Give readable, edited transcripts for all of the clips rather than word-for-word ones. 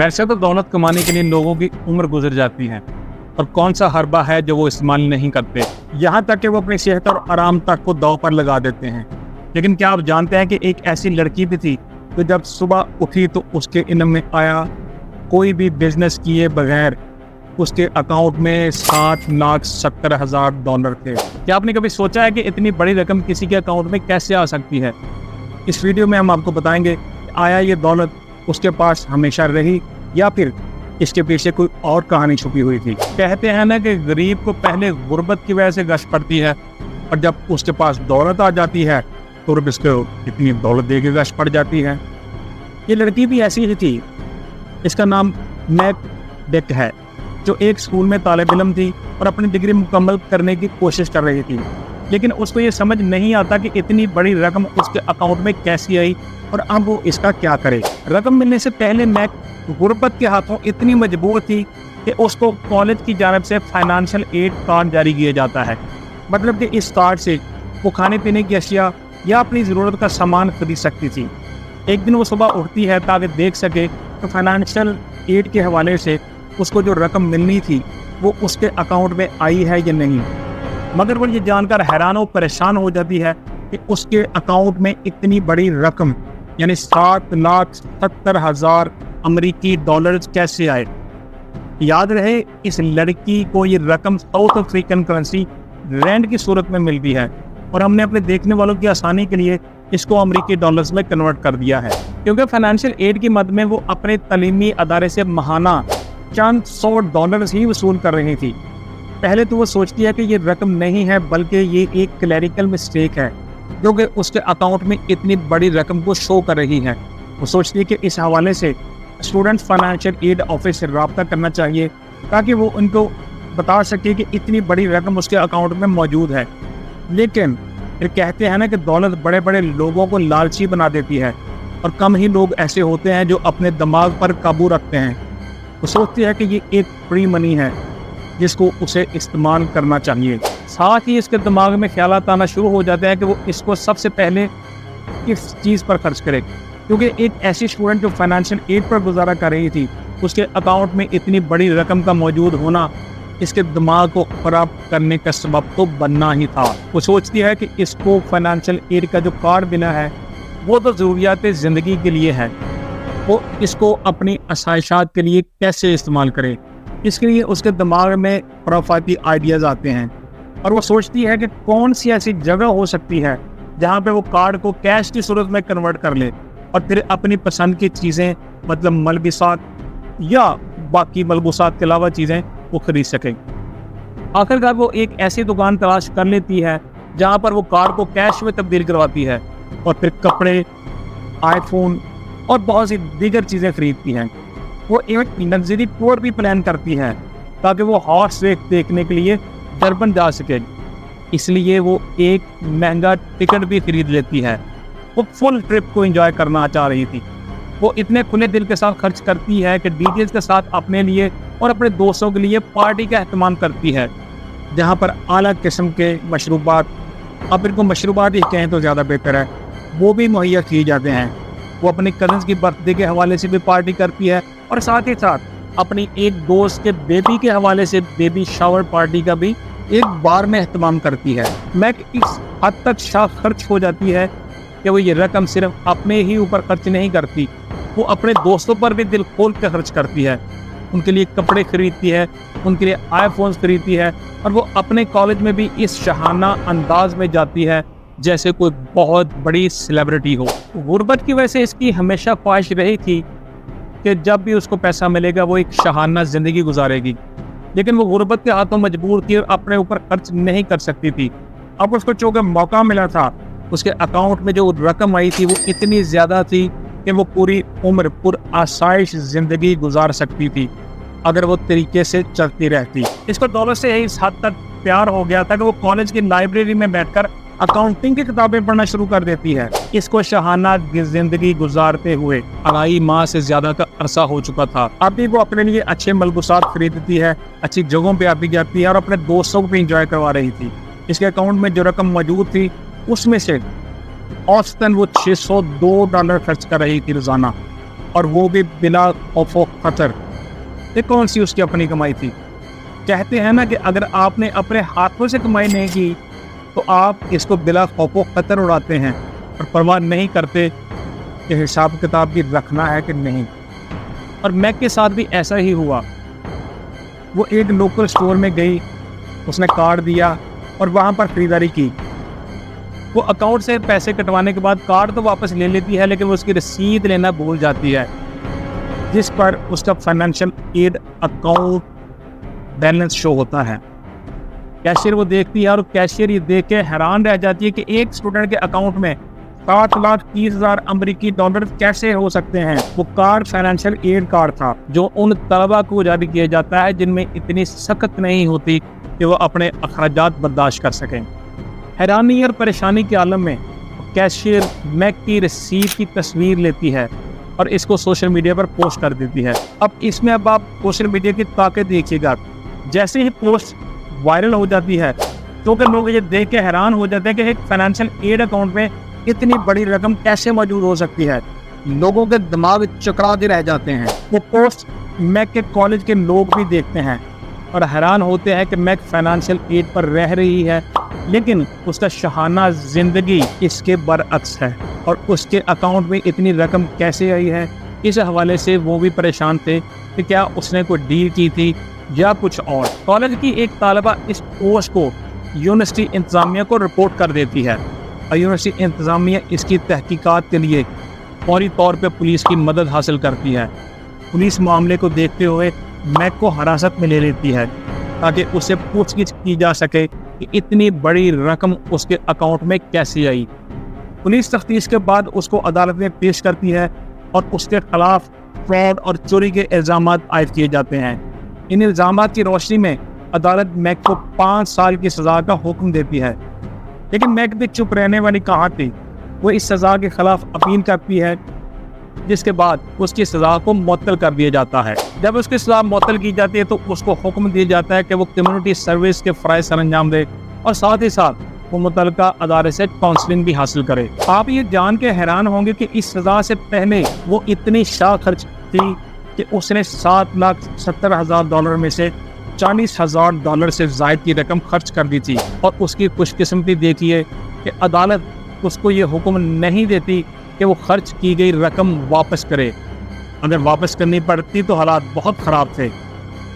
वैसे तो दौलत कमाने के लिए लोगों की उम्र गुजर जाती है और कौन सा हरबा है जो वो इस्तेमाल नहीं करते, यहाँ तक कि वो अपनी सेहत और आराम तक को दांव पर लगा देते हैं। लेकिन क्या आप जानते हैं कि एक ऐसी लड़की भी थी तो जब सुबह उठी तो उसके इल्म में आया कोई भी बिजनेस किए बगैर उसके अकाउंट में $7,70,000 थे। क्या आपने कभी सोचा है कि इतनी बड़ी रकम किसी के अकाउंट में कैसे आ सकती है? इस वीडियो में हम आपको बताएंगे आया ये दौलत उसके पास हमेशा रही या फिर इसके पीछे कोई और कहानी छुपी हुई थी। कहते हैं ना कि गरीब को पहले गुर्बत की वजह से गश पड़ती है और जब उसके पास दौलत आ जाती है तो रब इसको इतनी दौलत दे के गश पड़ जाती है। ये लड़की भी ऐसी ही थी। इसका नाम मैक डेक है, जो एक स्कूल में तालिब इल्म थी और अपनी डिग्री मुकम्मल करने की कोशिश कर रही थी। लेकिन उसको ये समझ नहीं आता कि इतनी बड़ी रकम उसके अकाउंट में कैसी आई और अब वो इसका क्या करे। रकम मिलने से पहले मैक गुर्बत के हाथों इतनी मजबूर थी कि उसको कॉलेज की जानिब से फाइनेंशियल एड कार्ड जारी किया जाता है। मतलब कि इस कार्ड से वो खाने पीने की अशिया या अपनी ज़रूरत का सामान खरीद सकती थी। एक दिन वो सुबह उठती है ताकि देख सके तो फाइनेंशियल एड के हवाले से उसको जो रकम मिलनी थी वो उसके अकाउंट में आई है या नहीं। मगर वो ये जानकर हैरान और परेशान हो जाती है कि उसके अकाउंट में इतनी बड़ी रकम यानी $7,70,000 अमेरिकी डॉलर्स कैसे आए। याद रहे इस लड़की को ये रकम साउथ अफ्रीकन करेंसी रैंड की सूरत में मिलती है और हमने अपने देखने वालों की आसानी के लिए इसको अमेरिकी डॉलर्स में कन्वर्ट कर दिया है, क्योंकि फाइनेंशियल एड की मद में वो अपने तलीमी अदारे से महाना चंद $100 ही वसूल कर रही थी। पहले तो वो सोचती है कि ये रकम नहीं है बल्कि ये एक क्लैरिकल मिस्टेक है जो कि उसके अकाउंट में इतनी बड़ी रकम को शो कर रही है। वो सोचती है कि इस हवाले से स्टूडेंट फाइनेंशियल एड ऑफिस से रब्ता करना चाहिए ताकि वो उनको बता सके कि इतनी बड़ी रकम उसके अकाउंट में मौजूद है। लेकिन फिर कहते हैं ना कि दौलत बड़े बड़े लोगों को लालची बना देती है और कम ही लोग ऐसे होते हैं जो अपने दिमाग पर काबू रखते हैं। वो सोचती है कि ये एक फ्री मनी है जिसको उसे इस्तेमाल करना चाहिए। साथ ही इसके दिमाग में ख्यालात आना शुरू हो जाते हैं कि वो इसको सबसे पहले किस चीज़ पर खर्च करे, क्योंकि एक ऐसी स्टूडेंट जो फाइनेंशियल एड पर गुजारा कर रही थी उसके अकाउंट में इतनी बड़ी रकम का मौजूद होना इसके दिमाग को खराब करने का सबब तो बनना ही था। वो सोचती है कि इसको फाइनेंशियल एड का जो कार्ड मिला है वो तो ज़रूरियात ज़िंदगी के लिए है, वो इसको अपनी आसाइशात के लिए कैसे इस्तेमाल करे। इसके लिए उसके दिमाग में खुराफाती आइडियाज़ आते हैं और वो सोचती है कि कौन सी ऐसी जगह हो सकती है जहाँ पे वो कार्ड को कैश की सूरत में कन्वर्ट कर ले और फिर अपनी पसंद की चीज़ें मतलब मलबूसात या बाकी मलबूसात के अलावा चीज़ें वो खरीद सकें। आखिरकार वो एक ऐसी दुकान तलाश कर लेती है जहाँ पर वो कार्ड को कैश में तब्दील करवाती है और फिर कपड़े, आईफोन और बहुत सी दीगर चीज़ें खरीदती हैं। वो एक लग्जरी टूर भी प्लान करती है ताकि वो हॉर्स रेस देखने के लिए डरबन जा सके। इसलिए वो एक महंगा टिकट भी खरीद लेती है। वो फुल ट्रिप को एंजॉय करना चाह रही थी। वो इतने खुले दिल के साथ खर्च करती है कि डीजेस के साथ अपने लिए और अपने दोस्तों के लिए पार्टी का एहतमाम करती है जहाँ पर आला किस्म के मशरूबात, अब इनको मशरूबात ही कहें तो ज़्यादा बेहतर है, वो भी मुहैया किए जाते हैं। वो अपने कज़न्स की बर्थडे के हवाले से भी पार्टी करती है और साथ ही साथ अपनी एक दोस्त के बेबी के हवाले से बेबी शावर पार्टी का भी एक बार में एहतमाम करती है। मैक इस हद तक खर्च हो जाती है कि वो ये रकम सिर्फ अपने ही ऊपर खर्च नहीं करती, वो अपने दोस्तों पर भी दिल खोल कर खर्च करती है। उनके लिए कपड़े खरीदती है, उनके लिए आईफोन्स खरीदती है और वो अपने कॉलेज में भी इस शहाना अंदाज में जाती है जैसे कोई बहुत बड़ी सेलिब्रिटी हो। गुर्बत की वजह से इसकी हमेशा ख्वाहिश रही थी कि जब भी उसको पैसा मिलेगा वो एक शहाना ज़िंदगी गुजारेगी, लेकिन वो गुर्बत के हाथों मजबूर थी और अपने ऊपर खर्च नहीं कर सकती थी। अब उसको चूँकि मौका मिला था, उसके अकाउंट में जो रकम आई थी वो इतनी ज़्यादा थी कि वो पूरी उम्र पुरआसाइश ज़िंदगी गुजार सकती थी अगर वो तरीके से चलती रहती। इसको दौलत से इस हद तक प्यार हो गया था कि वो कॉलेज की लाइब्रेरी में बैठकर अकाउंटिंग की किताबें पढ़ना शुरू कर देती है। इसको शहाना ज़िंदगी गुजारते हुए 2.5 माह से ज़्यादा का अरसा हो चुका था। अभी वो अपने लिए अच्छे मलबूसात खरीदती है, अच्छी जगहों पे आती जाती है और अपने दोस्तों को भी इंजॉय करवा रही थी। इसके अकाउंट में जो रकम मौजूद थी उसमें से औसतन वो $602 खर्च कर रही थी रोज़ाना। اور وہ بھی بلا خوف و خطر۔ یہ کون سی اس کی اپنی کمائی تھی؟ کہتے ہیں نا کہ اگر آپ نے اپنے ہاتھوں سے کمائی نہیں کی تو آپ اس کو بلا خوف و خطر اڑاتے ہیں اور پرواہ نہیں کرتے کہ حساب کتاب بھی رکھنا ہے کہ نہیں۔ اور میک کے ساتھ بھی ایسا ہی ہوا۔ وہ ایک لوکل سٹور میں گئی، اس نے کارڈ دیا اور وہاں پر خریداری کی۔ وہ اکاؤنٹ سے پیسے کٹوانے کے بعد کارڈ تو واپس لے لیتی ہے، لیکن وہ اس کی رسید لینا بھول جاتی ہے جس پر اس کا فائنینشیل ایڈ اکاؤنٹ بیلنس شو ہوتا ہے۔ کیشیئر وہ دیکھتی ہے اور کیشیئر یہ دیکھ کے حیران رہ جاتی ہے کہ ایک اسٹوڈنٹ کے اکاؤنٹ میں 7,30,000 امریکی ڈالر کیسے ہو سکتے ہیں۔ وہ کارڈ فائنینشیل ایڈ کارڈ تھا جو ان طلبہ کو جاری کیا جاتا ہے جن میں اتنی سخت نہیں ہوتی کہ وہ اپنے اخراجات برداشت کر سکیں۔ حیرانی اور پریشانی کے عالم میں کیشیئر میک کی رسید کی تصویر لیتی ہے اور اس کو سوشل میڈیا پر پوسٹ کر دیتی ہے۔ اب اس میں آپ سوشل میڈیا کی طاقت دیکھیے گا، جیسے ہی پوسٹ وائرل ہو جاتی ہے کیونکہ لوگ یہ دیکھ کے حیران ہو جاتے ہیں کہ ایک فائنینشیل ایڈ اکاؤنٹ میں اتنی بڑی رقم کیسے موجود ہو سکتی ہے۔ لوگوں کے دماغ چکراتے رہ جاتے ہیں۔ وہ پوسٹ میک کے کالج کے لوگ بھی دیکھتے ہیں اور حیران ہوتے ہیں کہ میک فائنینشیل ایڈ پر رہ رہی ہے، لیکن اس کا شاہانہ زندگی اس کے برعکس ہے اور اس کے اکاؤنٹ میں اتنی رقم کیسے آئی ہے۔ اس حوالے سے وہ بھی پریشان تھے کہ کیا اس نے کوئی ڈیل کی تھی یا کچھ اور۔ کالج کی ایک طالبہ اس پوسٹ کو یونیورسٹی انتظامیہ کو رپورٹ کر دیتی ہے اور یونیورسٹی انتظامیہ اس کی تحقیقات کے لیے فوری طور پہ پولیس کی مدد حاصل کرتی ہے۔ پولیس معاملے کو دیکھتے ہوئے میک کو حراست میں لے لیتی ہے تاکہ اسے پوچھ گچھ کی جا سکے کہ اتنی بڑی رقم اس کے اکاؤنٹ میں کیسے آئی۔ پولیس تفتیش کے بعد اس کو عدالت میں پیش کرتی ہے اور اس کے خلاف فراڈ اور چوری کے الزامات عائد کیے جاتے ہیں۔ ان الزامات کی روشنی میں عدالت میک کو 5 سال کی سزا کا حکم دیتی ہے، لیکن میک بھی چپ رہنے والی کہاں تھی۔ وہ اس سزا کے خلاف اپیل کرتی ہے جس کے بعد اس کی سزا کو معطل کر دیا جاتا ہے۔ جب اس کی سزا معطل کی جاتی ہے تو اس کو حکم دیا جاتا ہے کہ وہ کمیونٹی سروس کے فرائض سر انجام دے اور ساتھ ہی ساتھ وہ متعلقہ ادارے سے کاؤنسلنگ بھی حاصل کرے۔ آپ یہ جان کے حیران ہوں گے کہ اس سزا سے پہلے وہ اتنی شاہ خرچ تھی کہ اس نے $7,70,000 میں سے $40,000 سے زائد کی رقم خرچ کر دی تھی، اور اس کی خوش قسمتی دیکھیے کہ عدالت اس کو یہ حکم نہیں دیتی کہ وہ خرچ کی گئی رقم واپس کرے۔ اگر واپس کرنی پڑتی تو حالات بہت خراب تھے۔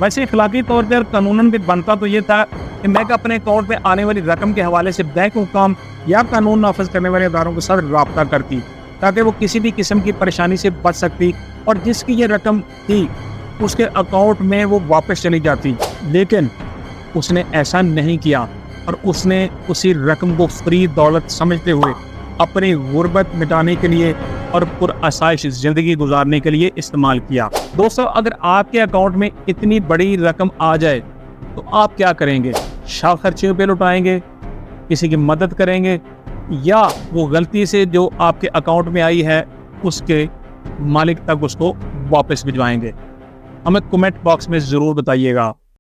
ویسے اخلاقی طور پر قانوناً بھی بنتا تو یہ تھا کہ میک اپنے اکاؤنٹ میں آنے والی رقم کے حوالے سے بینک حکام یا قانون نافذ کرنے والے اداروں کے ساتھ رابطہ کرتی تاکہ وہ کسی بھی قسم کی پریشانی سے بچ سکتی اور جس کی یہ رقم تھی اس کے اکاؤنٹ میں وہ واپس چلی جاتی، لیکن اس نے ایسا نہیں کیا اور اس نے اسی رقم کو فری دولت سمجھتے ہوئے اپنی غربت مٹانے کے لیے اور پرآسائش زندگی گزارنے کے لیے استعمال کیا۔ دوستو، اگر آپ کے اکاؤنٹ میں اتنی بڑی رقم آ جائے تو آپ کیا کریں گے؟ شاہ خرچیوں پہ لٹائیں گے، کسی کی مدد کریں گے، یا وہ غلطی سے جو آپ کے اکاؤنٹ میں آئی ہے اس کے مالک تک اس کو واپس بھجوائیں گے؟ ہمیں کمنٹ باکس میں ضرور بتائیے گا۔